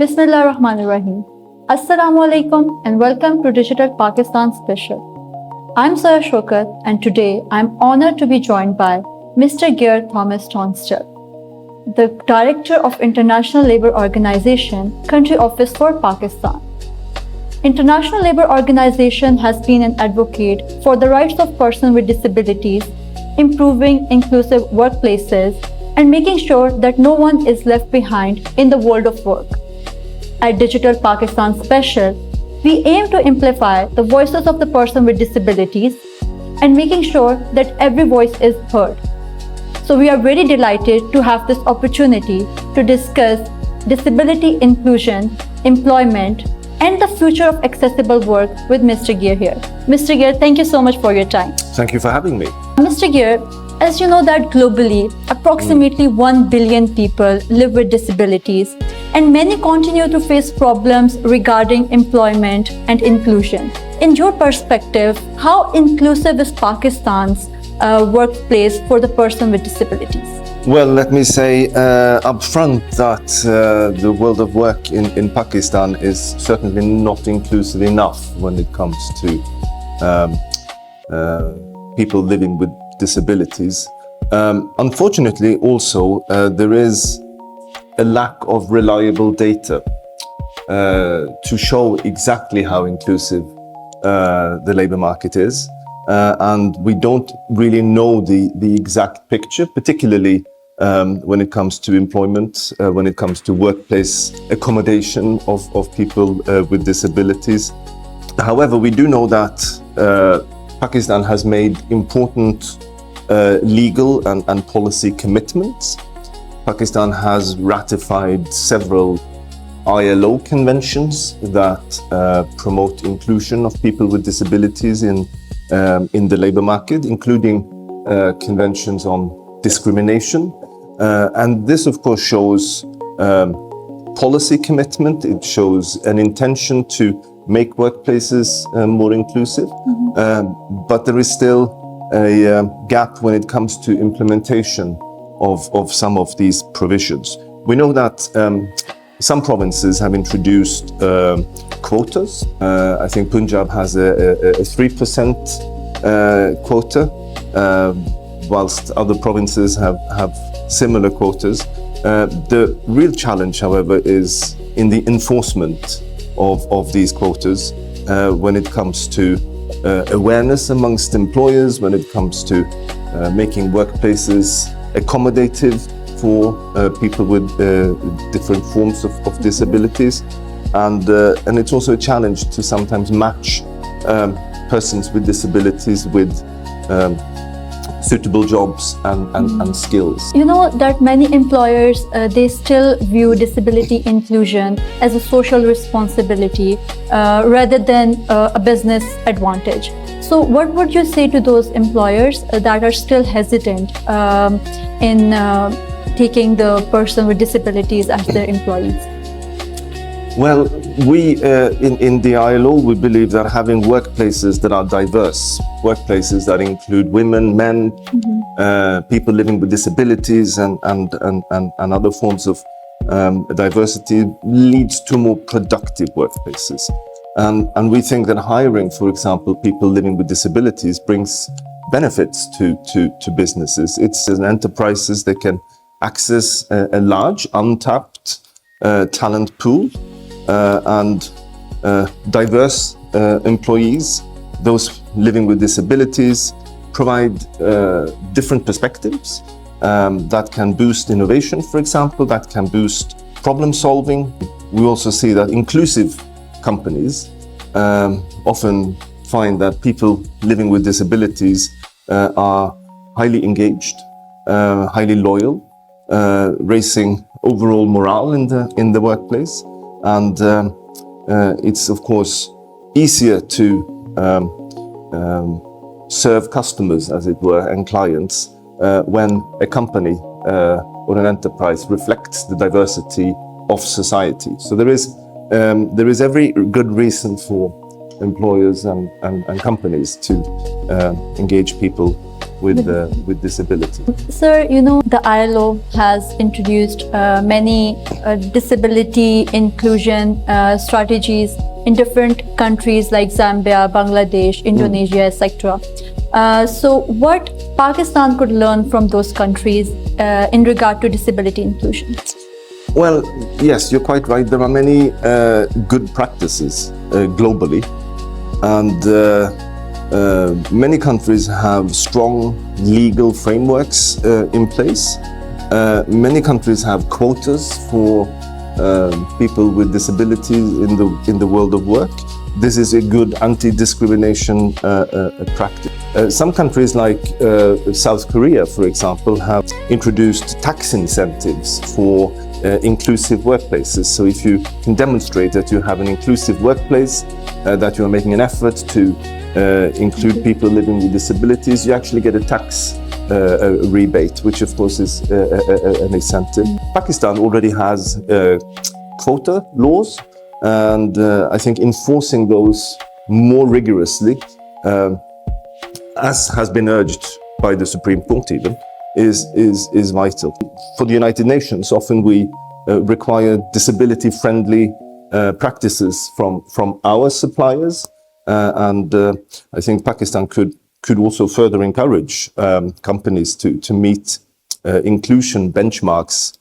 Bismillahirrahmanirrahim. Assalamu alaikum and welcome to Digital Pakistan Special. I'm Zoya Shoukat and today I'm honored to be joined by Mr. Geir Tonstol, the Director of International Labour Organization, Country Office for Pakistan. International Labour Organization has been an advocate for the rights of persons with disabilities, improving inclusive workplaces, and making sure that no one is left behind in the world of work. At Digital Pakistan Special, we aim to amplify the voices of the person with disabilities and making sure that every voice is heard. So we are very delighted to have this opportunity to discuss disability inclusion, employment, and the future of accessible work with Mr. Geir here. Mr. Geir, thank you so much for your time. Thank you for having me. Mr. Geir, as you know that globally, approximately 1 billion people live with disabilities, and many continue to face problems regarding employment and inclusion. In your perspective, how inclusive is Pakistan's workplace for the person with disabilities? Well, let me say up front that the world of work in Pakistan is certainly not inclusive enough when it comes to people living with disabilities. Unfortunately, also, there is a lack of reliable data to show exactly how inclusive the labor market is. And we don't really know the exact picture, particularly when it comes to employment, when it comes to workplace accommodation of people with disabilities. However, we do know that Pakistan has made important legal and policy commitments. Pakistan has ratified several ILO conventions that promote inclusion of people with disabilities in the labor market, including conventions on discrimination. And this, of course, shows policy commitment. It shows an intention to make workplaces more inclusive. But there is still a gap when it comes to implementation of some of these provisions. We know that some provinces have introduced quotas. I think Punjab has a 3% quota, whilst other provinces have similar quotas. The real challenge, however, is in the enforcement of these quotas when it comes to awareness amongst employers, when it comes to making workplaces accommodative for people with different forms of disabilities. And it's also a challenge to sometimes match persons with disabilities with suitable jobs and skills. You know that many employers, they still view disability inclusion as a social responsibility rather than a business advantage. So what would you say to those employers that are still hesitant in taking the person with disabilities as their employees? Well, we in the ILO, we believe that having workplaces that are diverse, workplaces that include women, men, people living with disabilities and other forms of diversity leads to more productive workplaces. And we think that hiring, for example, people living with disabilities brings benefits to businesses. It's an enterprises that can access a large untapped talent pool and diverse employees. Those living with disabilities provide different perspectives that can boost innovation, for example, that can boost problem solving. We also see that inclusive companies often find that people living with disabilities are highly engaged, highly loyal, raising overall morale in the workplace. And it's, of course, easier to serve customers, as it were, and clients when a company or an enterprise reflects the diversity of society. So there is every good reason for employers and companies to engage people with disability. Sir, the ILO has introduced many disability inclusion strategies in different countries like Zambia, Bangladesh, Indonesia, etc. So what Pakistan could learn from those countries in regard to disability inclusion? Well, yes, you're quite right. There are many good practices globally, and many countries have strong legal frameworks in place. Many countries have quotas for people with disabilities in the world of work. This is a good anti-discrimination practice. Some countries like South Korea, for example, have introduced tax incentives for inclusive workplaces. So if you can demonstrate that you have an inclusive workplace, that you are making an effort to include people living with disabilities, you actually get a tax rebate, which of course is an incentive. Pakistan already has quota laws, and I think enforcing those more rigorously, as has been urged by the Supreme Court even, is vital. For the United Nations, often we require disability-friendly practices from our suppliers, and I think Pakistan could also further encourage companies to meet inclusion benchmarks.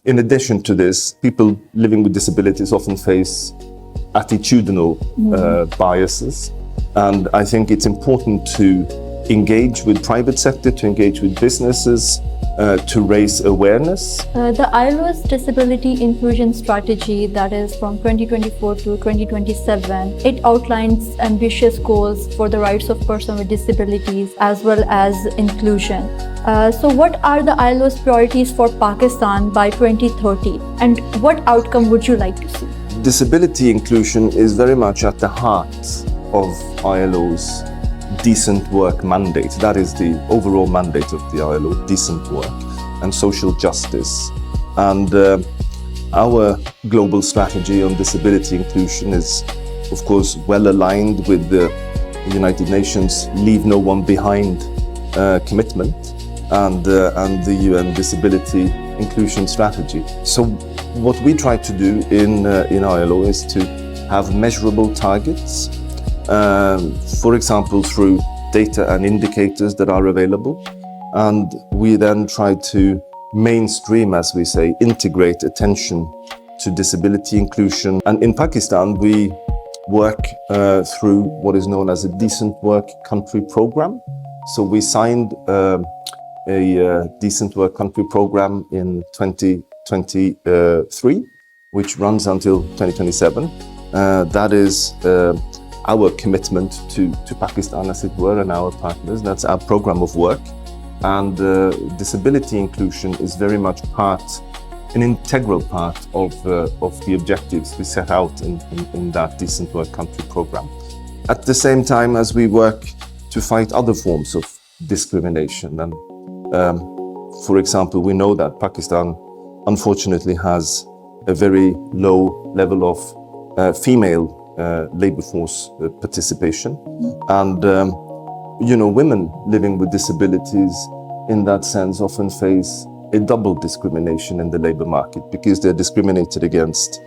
In addition to this, people living with disabilities often face attitudinal biases, and I think it's important to engage with private sector, to engage with businesses, to raise awareness. The ILO's disability inclusion strategy, that is from 2024 to 2027, it outlines ambitious goals for the rights of persons with disabilities as well as inclusion. So what are the ILO's priorities for Pakistan by 2030, and what outcome would you like to see? Disability inclusion is very much at the heart of ILO's decent work mandate. That is the overall mandate of the ILO, decent work and social justice. And our global strategy on disability inclusion is, of course, well aligned with the United Nations Leave No One Behind commitment and the UN Disability Inclusion Strategy. So what we try to do in ILO is to have measurable targets, for example, through data and indicators that are available. And we then try to mainstream, as we say, integrate attention to disability inclusion. And in Pakistan, we work through what is known as a Decent Work Country Program. So we signed a Decent Work Country Program in 2023, which runs until 2027. That is our commitment to Pakistan, as it were, and our partners. That's our program of work. And disability inclusion is very much an integral part of the objectives we set out in that Decent Work Country Program. At the same time as we work to fight other forms of discrimination. And for example, we know that Pakistan unfortunately has a very low level of female labor force participation, and women living with disabilities in that sense often face a double discrimination in the labor market, because they're discriminated against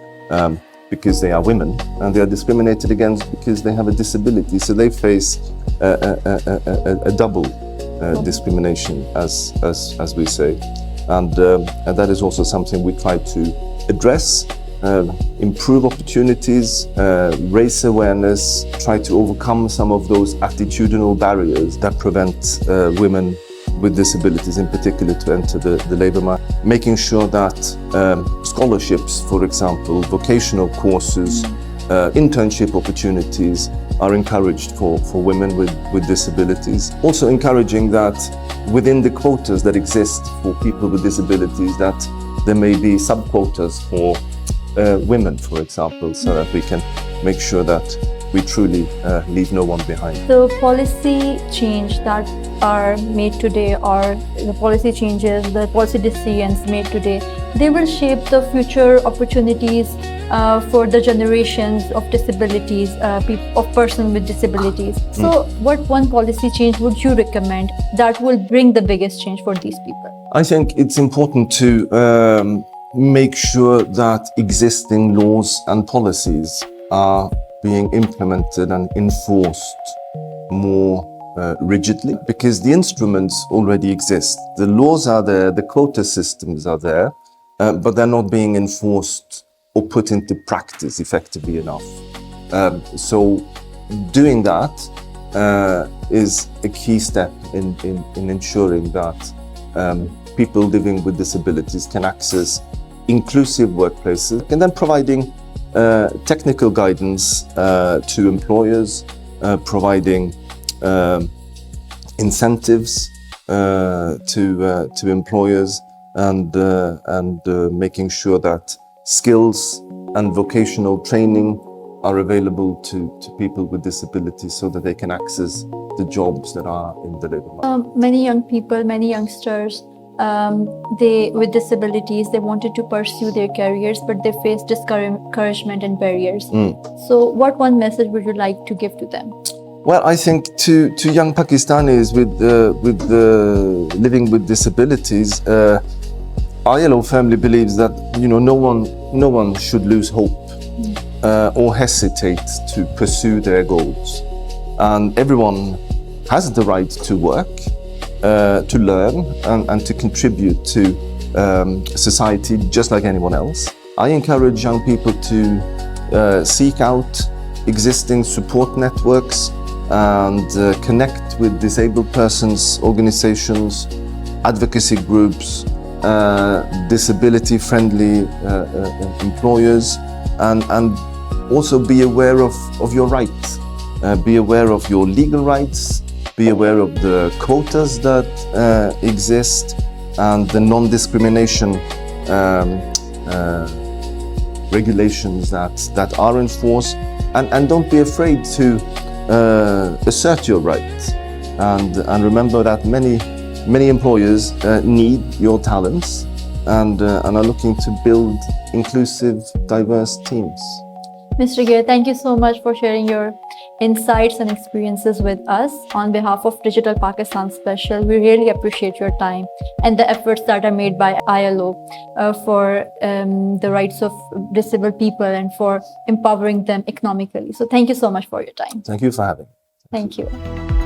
because they are women, and they are discriminated against because they have a disability. So they face a double discrimination, as we say, and that is also something we try to address. Improve opportunities, raise awareness, try to overcome some of those attitudinal barriers that prevent women with disabilities in particular to enter the labor market. Making sure that scholarships, for example, vocational courses, internship opportunities are encouraged for women with disabilities. Also encouraging that within the quotas that exist for people with disabilities, that there may be sub-quotas for women, for example, so that we can make sure that we truly leave no one behind. The policy change that are made today, or the policy changes, the policy decisions made today, they will shape the future opportunities for the generations of disabilities, of persons with disabilities. So what one policy change would you recommend that will bring the biggest change for these people? I think it's important to make sure that existing laws and policies are being implemented and enforced more rigidly, because the instruments already exist. The laws are there, the quota systems are there, but they're not being enforced or put into practice effectively enough. So doing that is a key step in ensuring that people living with disabilities can access inclusive workplaces, and then providing technical guidance to employers, providing incentives to employers, and making sure that skills and vocational training are available to people with disabilities so that they can access the jobs that are in the labor market. Many young people, many youngsters, they with disabilities, they wanted to pursue their careers, but they face discouragement and barriers. So what one message would you like to give to them? Well, I think to young Pakistanis with living with disabilities, ILO firmly believes that no one should lose hope or hesitate to pursue their goals, and everyone has the right to work, to learn, and to contribute to society just like anyone else. I encourage young people to seek out existing support networks and connect with disabled persons organizations, advocacy groups, disability-friendly employers, and also be aware of your rights. Be aware of your legal rights, be aware of the quotas that exist, and the non-discrimination regulations that are enforced, and don't be afraid to assert your rights, and remember that many employers need your talents and are looking to build inclusive, diverse teams. Mr. Geir, thank you so much for sharing your insights and experiences with us. On behalf of Digital Pakistan Special, we really appreciate your time and the efforts that are made by ILO for the rights of disabled people and for empowering them economically. So thank you so much for your time. Thank you for having me. Thank you.